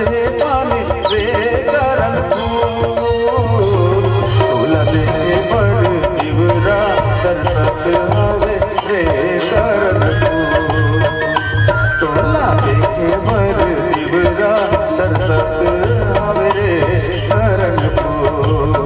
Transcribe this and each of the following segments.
देखे पानी रे गरम फूल तोला देखे बड़ जीवरा तरसत हवे रे गरम फूल तोला देखे बड़ जीवरा तरसत हवे रे गरम फूल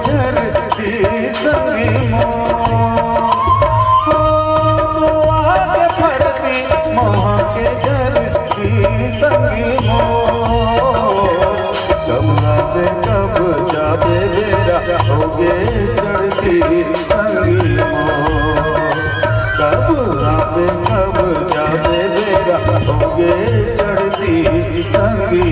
झरती संगी फरती मोहा के झरती संगी कब आवे कब जावे मेरा होगे चढ़ती संगी कब आवे कब जावे मेरा होगे चढ़ती संगी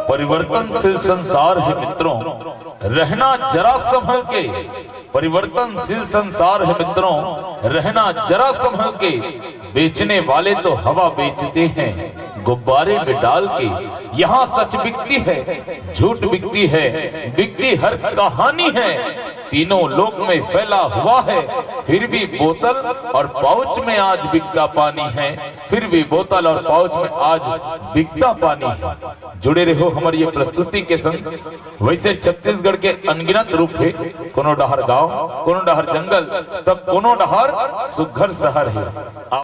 परिवर्तनशील संसार है मित्रों, रहना जरा संभल के। परिवर्तनशील संसार है मित्रों, रहना जरा संभल के। बेचने वाले तो हवा बेचते हैं गुब्बारे में डाल के। यहाँ सच बिकती है, झूठ बिकती है, बिकती हर कहानी है। तीनों लोक में फैला हुआ है, फिर भी बोतल और पाउच में आज बिकता पानी है। फिर भी बोतल और पाउच में आज बिकता पानी है। जुड़े रहो हमारी ये प्रस्तुति के संग। वैसे छत्तीसगढ़ के अनगिनत रूप है, कोनो डहर गांव, कोनो डहर जंगल, तब कोनो डहर सुघर शहर है।